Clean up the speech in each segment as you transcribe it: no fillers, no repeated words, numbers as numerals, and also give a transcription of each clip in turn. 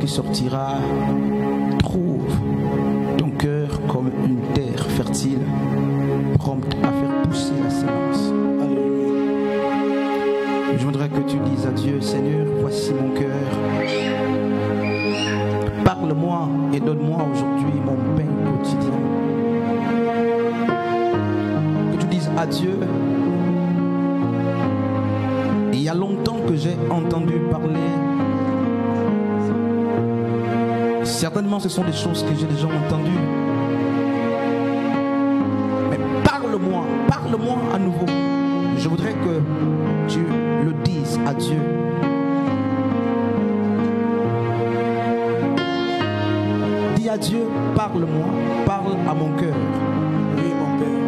Sortira, trouve ton cœur comme une terre fertile, prompte à faire pousser la semence. Je voudrais que tu dises à Dieu, Seigneur, voici mon cœur. Parle-moi et donne-moi aujourd'hui mon pain quotidien. Que tu dises à Dieu, il y a longtemps que j'ai entendu parler. Certainement, ce sont des choses que j'ai déjà entendues. Mais parle-moi à nouveau. Je voudrais que tu le dises à Dieu. Dis à Dieu, parle-moi, parle à mon cœur. Oui, mon Père.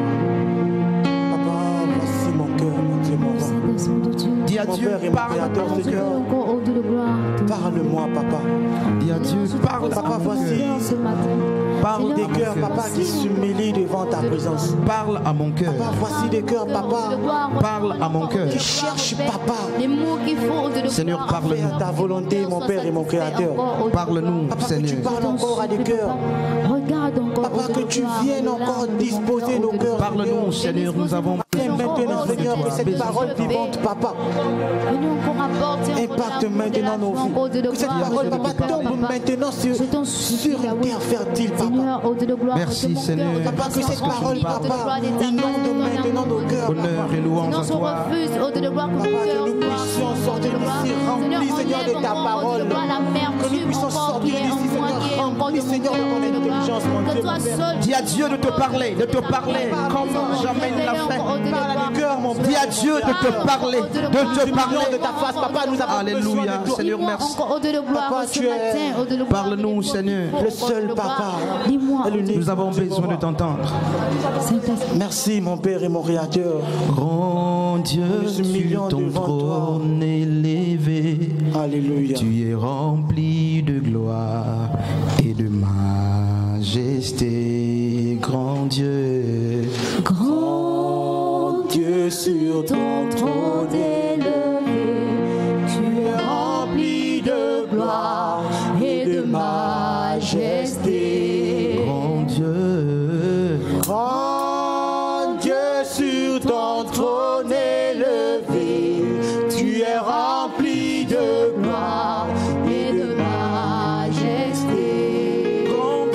Papa, voici mon cœur, mon Dieu, mon roi. Dis à Dieu, parle à mon cœur. Parle-moi, papa. Dis à Dieu, parle papa, à mon voici. Parle des cœurs, papa, qui s'humilient devant ta présence. Parle à mon cœur. Papa, voici des cœurs, papa. Parle à mon cœur. Qui cherchent, papa. Seigneur, parle-nous. Faire ta volonté, mon Père et mon Créateur. Parle-nous, Seigneur. Que tu parles encore à des cœurs. Papa, que tu viennes encore disposer nos cœurs. Parle-nous, Seigneur, nous avons Et maintenant, Seigneur, que cette parole vivante, Papa, impacte maintenant nos vies. Que cette parole, Papa, tombe maintenant sur une terre fertile, Papa. Merci Seigneur. Papa, que cette parole, Papa, inonde maintenant nos cœurs. Honneur et louange à toi. Papa, que nous puissions sortir d'ici remplis, Seigneur, de ta parole. Que nous puissions sortir d'ici, Seigneur, remplis, Seigneur, de ton intelligence, mon Dieu, mon Père. Dis à Dieu de te parler comme jamais il l'a fait. Parle à du cœur, mon Père. Dis à Dieu de te parler, de ta face, Papa, nous avons besoin Alléluia, de toi. Seigneur, merci. Papa, tu es Parle-nous, Seigneur. le seul Papa. Et l'unique. Nous avons besoin de t'entendre. Merci, mon Père et mon Créateur. Grand Dieu, sur ton trône élevé, Alléluia. tu es rempli de gloire et de majesté. Grand Dieu, Grand Dieu sur ton trône élevé, tu es rempli de gloire et de majesté. grand Dieu, Grand Dieu sur ton trône élevé, tu es rempli de gloire et de majesté. grand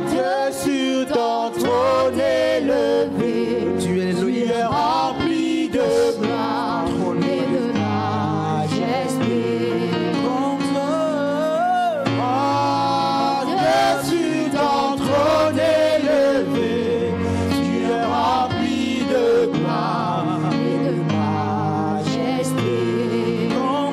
Dieu sur ton trône élevé, Dieu, tu es tu es rempli de gloire et de majesté. Grand Dieu sur ton trône élevé, tu es rempli de gloire et de majesté. Grand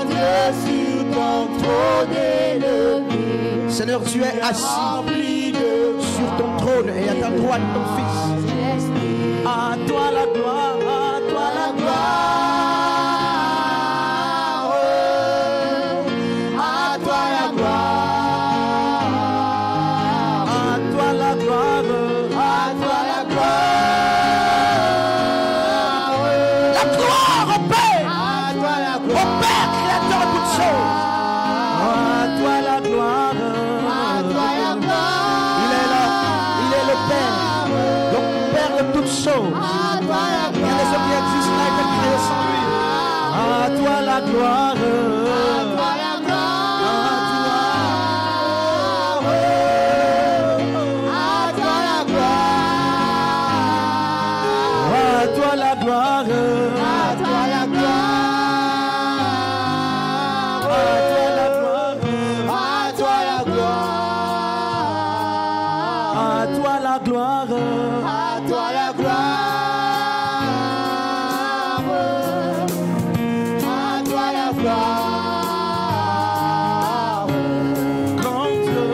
Dieu sur ton trône élevé, Seigneur, tu es assis rempli de sur ton trône et à ta droite ton Fils. majesté. À toi la gloire, à toi la gloire. À toi la gloire, À toi la gloire, à toi la gloire, la gloire au Père, à toi la au gloire, Père créateur de toutes choses. À toi la gloire, à toi la gloire, il est là, il est le Père de toutes choses. à toi la Il gloire, est ce qui existe là et qui est créé sans lui. À toi la gloire, à toi la gloire, à toi la gloire, à toi la gloire, à toi la gloire, à toi la gloire, à toi la gloire, à toi la gloire. grand Dieu,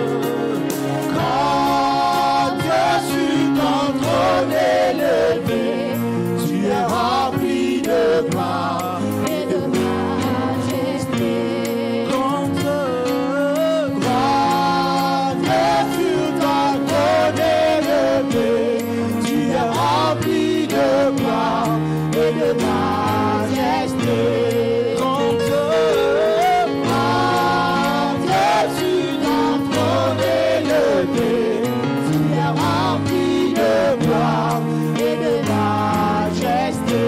Grand Dieu sur ton trône élevé, tu es rempli de gloire et de majesté. grand Dieu, Grand Dieu sur ton trône élevé, tu es rempli de gloire et de majesté. grand Dieu, Grand Dieu sur ton trône élevé, tu es rempli de gloire et de majesté.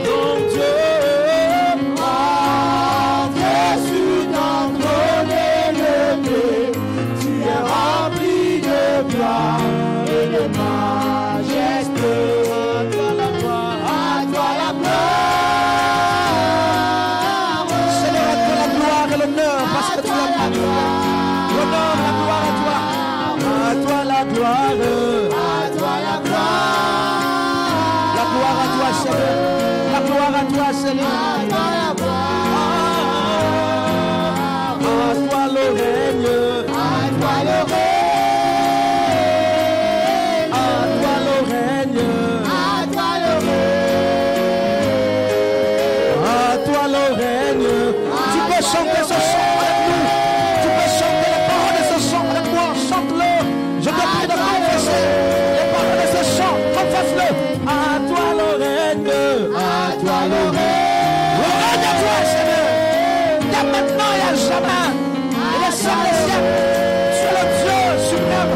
grand Dieu, Grand Dieu sur ton trône élevé, tu es rempli de gloire et de majesté. À toi la gloire, Seigneur, à toi la gloire et l'honneur parce que tu as pris l'honneur, la gloire à toi. À toi la gloire, à toi la gloire, la gloire à toi Seigneur, la gloire à toi Seigneur. à toi la gloire, À toi le règne, à toi le règne, à toi le règne, à toi le règne. à toi le règne. Tu peux chanter ce chant avec nous. Tu peux chanter les paroles de ce chant avec moi. Chante-le. Je te prie de confesser les paroles de ce chant. Confesse-le. À toi le règne, À toi le règne, le règne à toi Seigneur. Il y a maintenant et à jamais. Et les siècles des siècles. Tu es le Dieu suprême.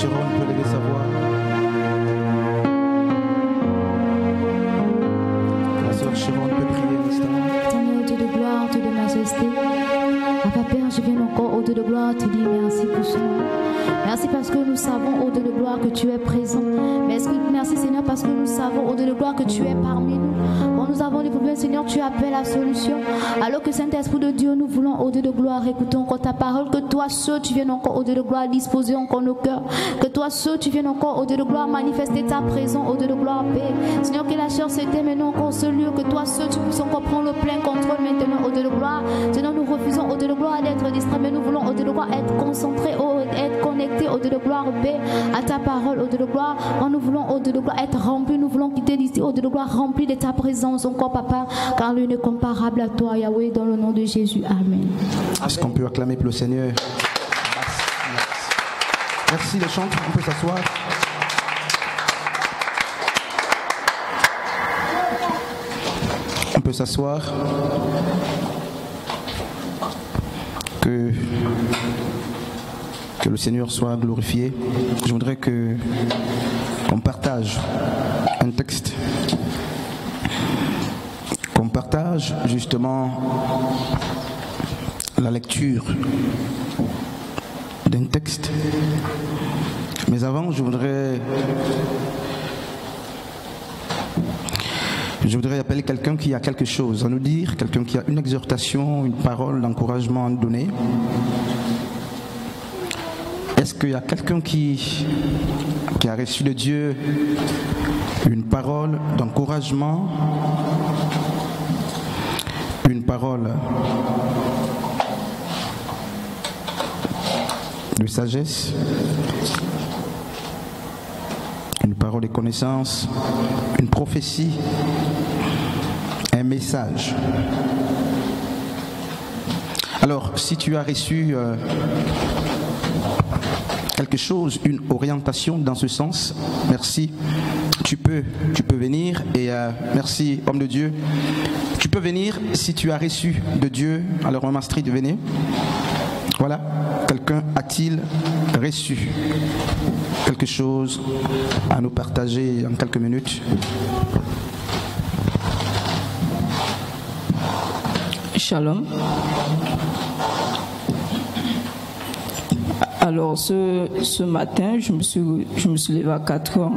Sharon peut lever sa voix. La sœur Sharon peut prier un instant. Éternel Dieu de gloire, Dieu de majesté. Papa Père, je viens encore au Dieu de gloire te dire merci pour ce nom. Merci parce que nous savons, au Dieu de gloire, que tu es présent. Merci Seigneur parce que nous savons, au Dieu de gloire, que tu es parmi nous. Quand nous avons des problèmes, Seigneur, tu appelles la solution. Alors que Saint-Esprit de Dieu, nous voulons, au Dieu de gloire, écouter encore ta parole. Que toi seul, tu viennes encore, au Dieu de gloire, disposer encore nos cœurs. Que toi seul, tu viennes encore, au Dieu de gloire, manifester ta présence, au Dieu de gloire, paix. Seigneur, que la chair se tait maintenant encore ce lieu. Que toi seul, tu puisses encore prendre le plein contrôle maintenant, au Dieu de gloire. Seigneur, nous refusons, au Dieu de gloire, d'être distraits, mais nous voulons, au Dieu de gloire, être concentrés, être connectés, au Dieu de gloire, paix, à ta parole, au Dieu de gloire. Nous voulons, au Dieu de gloire, être remplis. Nous voulons quitter d'ici, au Dieu de gloire, remplis de ta présence encore, Papa, car lui n'est comparable à toi, Yahweh, dans le nom de Jésus. Amen. Est-ce qu'on peut acclamer pour le Seigneur? Merci les chants, on peut s'asseoir. On peut s'asseoir. Que le Seigneur soit glorifié. Je voudrais qu'on partage un texte, qu'on partage justement la lecture d'un texte. Mais avant, je voudrais appeler quelqu'un qui a quelque chose à nous dire, quelqu'un qui a une exhortation, une parole d'encouragement à nous donner. Est-ce qu'il y a quelqu'un qui a reçu de Dieu une parole d'encouragement, une parole de sagesse, une parole de connaissance, une prophétie, un message? Alors, si tu as reçu quelque chose, une orientation dans ce sens, merci. Tu peux venir et merci, homme de Dieu. Tu peux venir si tu as reçu de Dieu. Alors, un Astrid, venez. Voilà. Quelqu'un a-t-il reçu quelque chose à nous partager en quelques minutes? Shalom. Alors ce matin, je me suis levé à 4 heures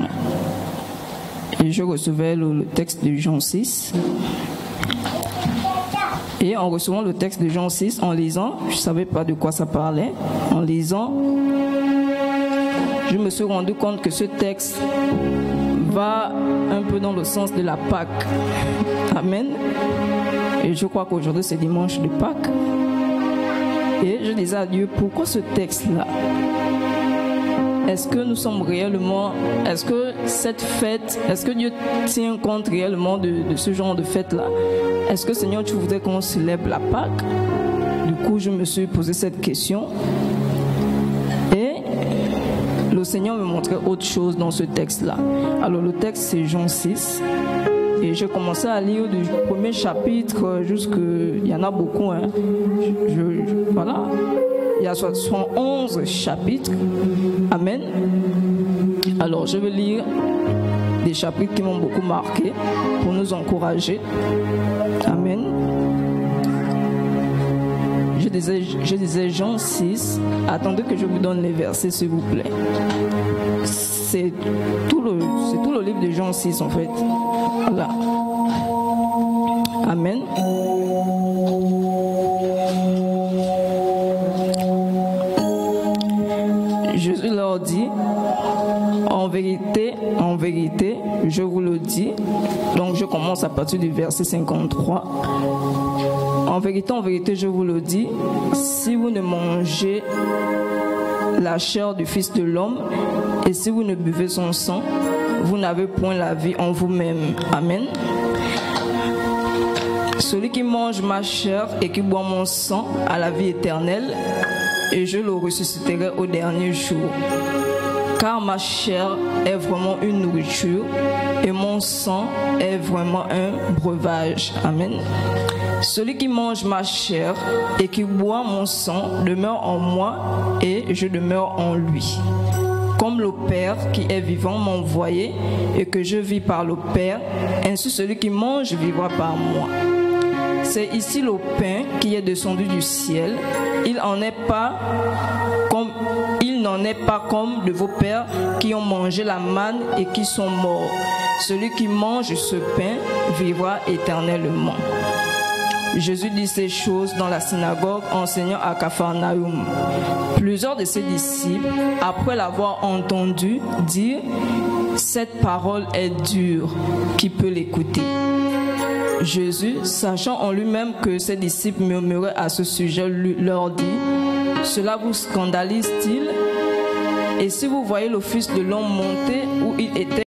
et je recevais le texte de Jean 6. Et en recevant le texte de Jean 6, en lisant, je ne savais pas de quoi ça parlait, en lisant, je me suis rendu compte que ce texte va un peu dans le sens de la Pâque. Amen. Et je crois qu'aujourd'hui c'est dimanche de Pâques. Et je disais à Dieu, pourquoi ce texte-là? Est-ce que nous sommes réellement, est-ce que cette fête, est-ce que Dieu tient compte réellement de ce genre de fête-là? Est-ce que Seigneur, tu voudrais qu'on célèbre la Pâque? Du coup, je me suis posé cette question. Et le Seigneur me montrait autre chose dans ce texte-là. Alors le texte, c'est Jean 6. Et j'ai commencé à lire du premier chapitre il y en a beaucoup. Hein. Voilà. Il y a 71 chapitres. Amen. Alors je vais lire des chapitres qui m'ont beaucoup marqué pour nous encourager. Amen. Je disais Jean 6. Attendez que je vous donne les versets, s'il vous plaît. C'est tout le livre de Jean 6 en fait. Voilà. Amen. Jésus leur dit, en vérité, je vous le dis. Donc je commence à partir du verset 53. En vérité, je vous le dis, si vous ne mangez la chair du Fils de l'homme et si vous ne buvez son sang, vous n'avez point la vie en vous-même. Amen. Celui qui mange ma chair et qui boit mon sang a la vie éternelle, et je le ressusciterai au dernier jour. Car ma chair est vraiment une nourriture et mon sang est vraiment un breuvage. Amen. Celui qui mange ma chair et qui boit mon sang demeure en moi et je demeure en lui. Comme le Père qui est vivant m'a envoyé et que je vis par le Père, ainsi celui qui mange vivra par moi. C'est ici le pain qui est descendu du ciel. Il n'en est pas comme de vos pères qui ont mangé la manne et qui sont morts. Celui qui mange ce pain vivra éternellement. Jésus dit ces choses dans la synagogue, enseignant à Capharnaüm. Plusieurs de ses disciples, après l'avoir entendu dire « Cette parole est dure, qui peut l'écouter ?» Jésus, sachant en lui-même que ses disciples murmuraient à ce sujet, leur dit « Cela vous scandalise-t-il? Et si vous voyez le Fils de l'homme monter où il était,